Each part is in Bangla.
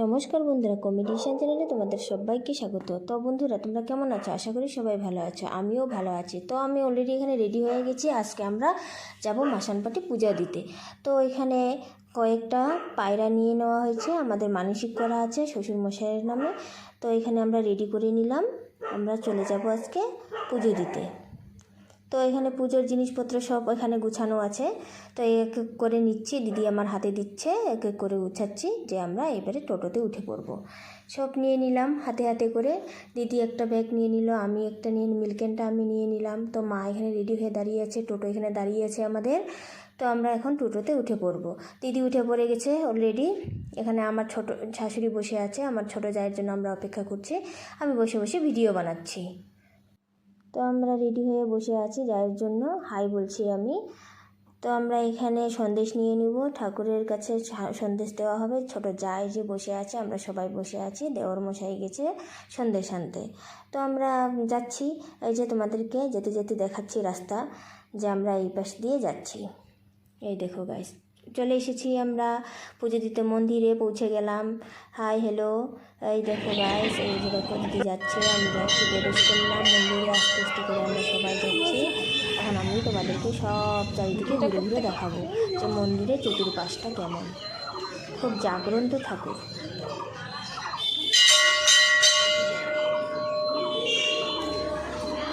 নমস্কার বন্ধুরা, কমেডিশন চ্যানেলে তোমাদের সবাইকে স্বাগত। তো বন্ধুরা, তোমরা কেমন আছো? আশা করি সবাই ভালো আছো, আমিও ভালো আছি। তো আমি অলরেডি এখানে রেডি হয়ে গেছি। আজকে আমরা যাব মাসানপাটি পূজা দিতে। তো এখানে কয়েকটা পায়রা নিয়ে নেওয়া হয়েছে, আমাদের মানসিক করা আছে শ্বশুরমশাইয়ের নামে। তো এখানে আমরা রেডি করে নিলাম, আমরা চলে যাব আজকে পুজো দিতে। তো এখানে পুজোর জিনিসপত্র সব এখানে গুছানো আছে। তো এক এক করে নিচ্ছি, দিদি আমার হাতে দিচ্ছে, এক এক করে গুছাচ্ছি যে আমরা এবারে টোটোতে উঠে পড়ব। সব নিয়ে নিলাম হাতে হাতে করে। দিদি একটা ব্যাগ নিয়ে নিল, আমি একটা নিয়ে মিল্কেনটা আমি নিয়ে নিলাম। তো মা এখানে রেডি হয়ে দাঁড়িয়ে আছে, টোটো এখানে দাঁড়িয়ে আছে আমাদের। তো আমরা এখন টোটোতে উঠে পড়ব। দিদি উঠে পড়ে গেছে অলরেডি। এখানে আমার ছোট শাশুড়ি বসে আছে, আমার ছোট জায়ের জন্য আমরা অপেক্ষা করছি। আমি বসে বসে ভিডিও বানাচ্ছি। তো আমরা রেডি হয়ে বসে আছি, যার জন্য হাই বলছি আমি। তো আমরা এখানে সন্দেশ নিয়ে নিব, ঠাকুরের কাছে সন্দেশ দেওয়া হবে। ছোট জায় যে বসে আছে, আমরা সবাই বসে আছি, দেওর মশাই গেছে সন্দেশ আনতে। তো আমরা যাচ্ছি, এই যে তোমাদেরকে যেতে যেতে দেখাচ্ছি রাস্তা, যে আমরা এই পাশ দিয়ে যাচ্ছি। এই দেখো গাইস, চলে এসেছি আমরা পুজো দিতে, মন্দিরে পৌঁছে গেলাম। হাই হ্যালো, এই দেখো গাইস, এই যে দেখো দিদি যাচ্ছে, আমি যাচ্ছি, প্রবেশ করলাম মন্দিরে। আস্তে আস্তে করে আমরা সবাই যাচ্ছি। এখন আমি তোমাদেরকে সব চারিদিকে ঘুরে ঘুরে দেখাবো যে মন্দিরের চতুর্পাশটা কেমন। খুব জাগ্রন্ত ঠাকুর।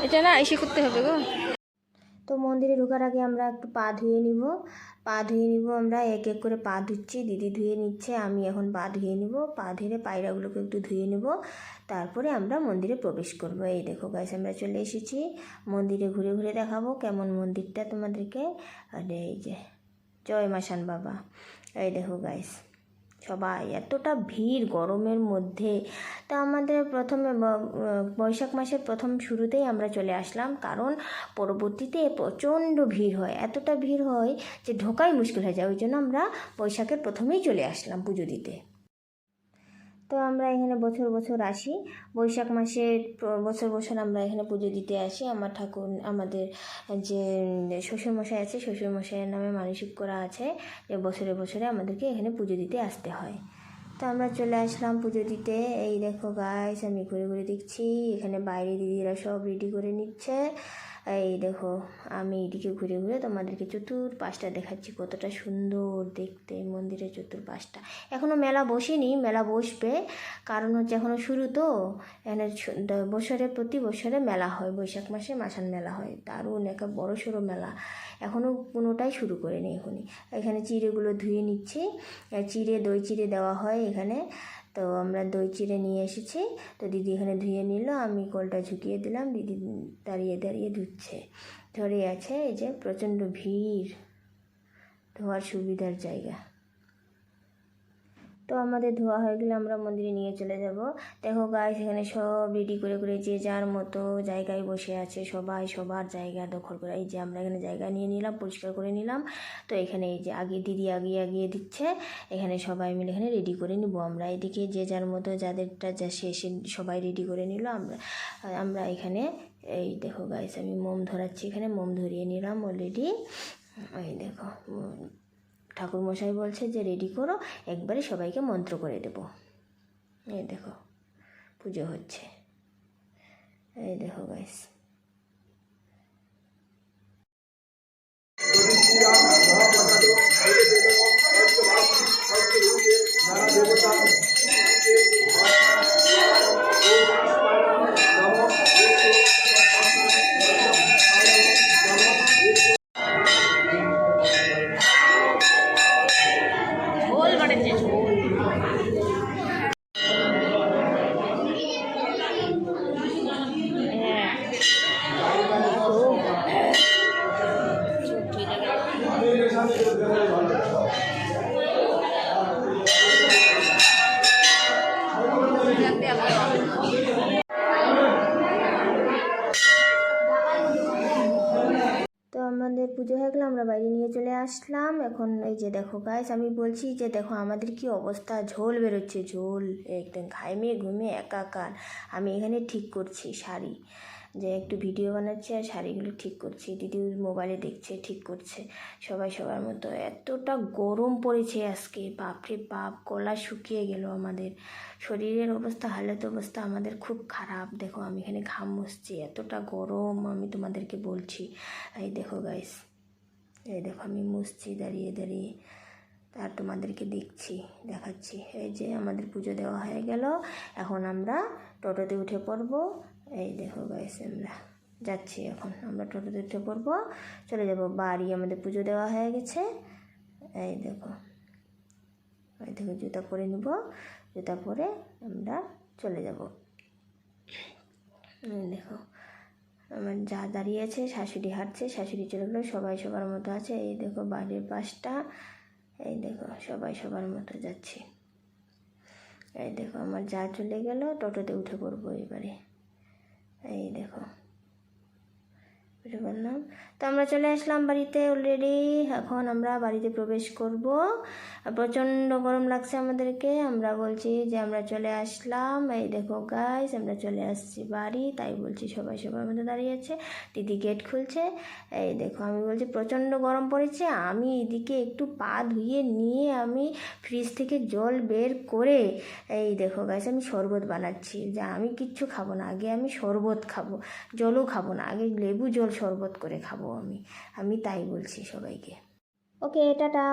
এটা না এসে করতে হবে গো। তো মন্দিরে ঢোকার আগে আমরা একটু পা ধুয়ে নিব। আমরা এক এক করে পা ধুচ্ছি, দিদি ধুয়ে নিচ্ছে, আমি এখন পা ধুয়ে নিব। পা ধুয়ে পায়রাগুলোকে একটু ধুয়ে নিব, তারপরে আমরা মন্দিরে প্রবেশ করব। এই দেখো গাইস, আমরা চলে এসেছি মন্দিরে। ঘুরে ঘুরে দেখাবো কেমন মন্দিরটা তোমাদেরকে। আর এই যে জয় মাসান বাবা। এই দেখো গাইস, সবাই এতটা ভিড় গরমের মধ্যে। তা আমাদের প্রথমে বৈশাখ মাসের প্রথম শুরুতেই আমরা চলে আসলাম, কারণ পরবর্তীতে প্রচণ্ড ভিড় হয়, এতটা ভিড় হয় যে ঢোকাই মুশকিল হয়ে যায়। ওই জন্য আমরা বৈশাখের প্রথমেই চলে আসলাম পুজো দিতে। তো আমরা এখানে বছর বছর আসি, বৈশাখ মাসে বছর বছর আমরা এখানে পুজো দিতে আসি। আমার ঠাকুর, আমাদের যে শ্বশুরমশাই আছে, শ্বশুরমশাইয়ের নামে মানসিক করা আছে যে বছরে বছরে আমাদেরকে এখানে পুজো দিতে আসতে হয়। তো আমরা চলে আসলাম পুজো দিতে। এই দেখো গাইস, আমি ঘুরে ঘুরে দেখছি, এখানে বাইরে দিদিরা সব রেডি করে নিচ্ছে। এই দেখো, আমি এদিকে ঘুরে ঘুরে তোমাদেরকে চতুর্পাশটা দেখাচ্ছি, কতটা সুন্দর দেখতে মন্দিরের চতুর্পাশটা। এখনও মেলা বসেনি, মেলা বসবে, কারণ হচ্ছে এখনও শুরু। তো এখানে প্রতি বছরে মেলা হয়, বৈশাখ মাসে মাসান মেলা হয়, দারুণ একটা বড় সড়ো মেলা। এখনও কোনোটাই শুরু করেনি এখনই। এখানে চিড়েগুলো ধুয়ে নিচ্ছি, চিড়ে দই চিড়ে দেওয়া হয় এখানে। তো আমরা দই চিড়ে নিয়ে এসেছি, তো দিদি এখানে ধুয়ে নিল, আমি কলটা ঝুঁকিয়ে দিলাম, দিদি দাঁড়িয়ে দাঁড়িয়ে ধুচ্ছে। ধরে আছে, এই যে প্রচণ্ড ভিড়, ধোয়ার সুবিধার জায়গা। তো আমাদের ধোয়া হয়ে গেলে আমরা মন্দিরে নিয়ে চলে যাব। দেখো গাইস, এখানে সব রেডি করে করে যে যার মতো জায়গায় বসে আছে, সবাই সবার জায়গা দখল করে। এই যে আমরা এখানে জায়গা নিয়ে নিলাম, পরিষ্কার করে নিলাম। তো এখানে এই যে আগে দিদি আগিয়ে দিচ্ছে, এখানে সবাই মিলে এখানে রেডি করে নিব আমরা। এদিকে যে যার মতো যাদেরটা যা শেষে সবাই রেডি করে নিল। আমরা এখানে এই দেখো গাইস, আমি মোম ধরাচ্ছি, এখানে মোম ধরিয়ে নিলাম অলরেডি। এই দেখো, ঠাকুরমশাই বলছে যে রেডি করো, একবারে সবাইকে মন্ত্র করে দেব। এই দেখো পুজো হচ্ছে, এই দেখো গাইস। আমরা বাইরে নিয়ে চলে আসলাম। এখন এই যে দেখো গাইস, আমি বলছি যে দেখো আমাদের কি অবস্থা, ঝোল বেরোচ্ছে, ঝোল একদম ঘামিয়ে ঘুমিয়ে একাকার। আমি এখানে ঠিক করছি শাড়ি, যে একটু ভিডিও বানাচ্ছি আর শাড়িগুলো ঠিক করছি, দিদি মোবাইলে দেখছে ঠিক করছে, সবাই সবার মতো। এতটা গরম পড়েছে আজকে, বাপরে বাপ, গলা শুকিয়ে গেল আমাদের, শরীরের অবস্থা, হালত অবস্থা আমাদের খুব খারাপ। দেখো আমি এখানে ঘাম মুছছি, এতটা গরম আমি তোমাদেরকে বলছি। এই দেখো গাইস, এই দেখো আমি মুছছি দাঁড়িয়ে দাঁড়িয়ে, আর তোমাদেরকে দেখাচ্ছি। এই যে আমাদের পুজো দেওয়া হয়ে গেল, এখন আমরা টোটোতে উঠে পড়বো। এই দেখো গাইস, আমরা যাচ্ছি, এখন আমরা টোটোতে উঠে পড়বো, চলে যাব বাড়ি। আমাদের পুজো দেওয়া হয়ে গেছে। এই দেখো, এই দেখো জুতা পরে নিব, জুতা পরে আমরা চলে যাব। দেখো আমার যা দাঁড়িয়ে আছে, শাশুড়ি হাঁটছে, শাশুড়ি চলে গেলো, সবাই সবার মতো আছে। এই দেখো বাড়ির পাশটা, এই দেখো সবাই সবার মতো যাচ্ছে। এই দেখো আমার যা চলে গেল, টোটোতে উঠে পড়বো এবারে। এই দেখো উঠে পড়লাম, তো আমরা চলে আসলাম বাড়িতে অলরেডি। এখন আমরা বাড়িতে প্রবেশ করব। প্রচণ্ড গরম লাগছে আমাদেরকে, আমরা বলছি যে আমরা চলে আসলাম। এই দেখো গাইস, আমরা চলে আসছি বাড়ি, তাই বলছি সবাই সবার মধ্যে দাঁড়িয়ে আছে। দিদি গেট খুলছে। এই দেখো আমি বলছি প্রচণ্ড গরম পড়েছে, আমি এদিকে একটু পা ধুয়ে নিয়ে আমি ফ্রিজ থেকে জল বের করে, এই দেখো গাইস আমি শরবত বানাচ্ছি। যে আমি কিচ্ছু খাবো না, আগে আমি শরবত খাবো, জলও খাবো না, আগে লেবু জল শরবত করে খাবো আমি তাই বলছি সবাইকে। ওকে, টাটা।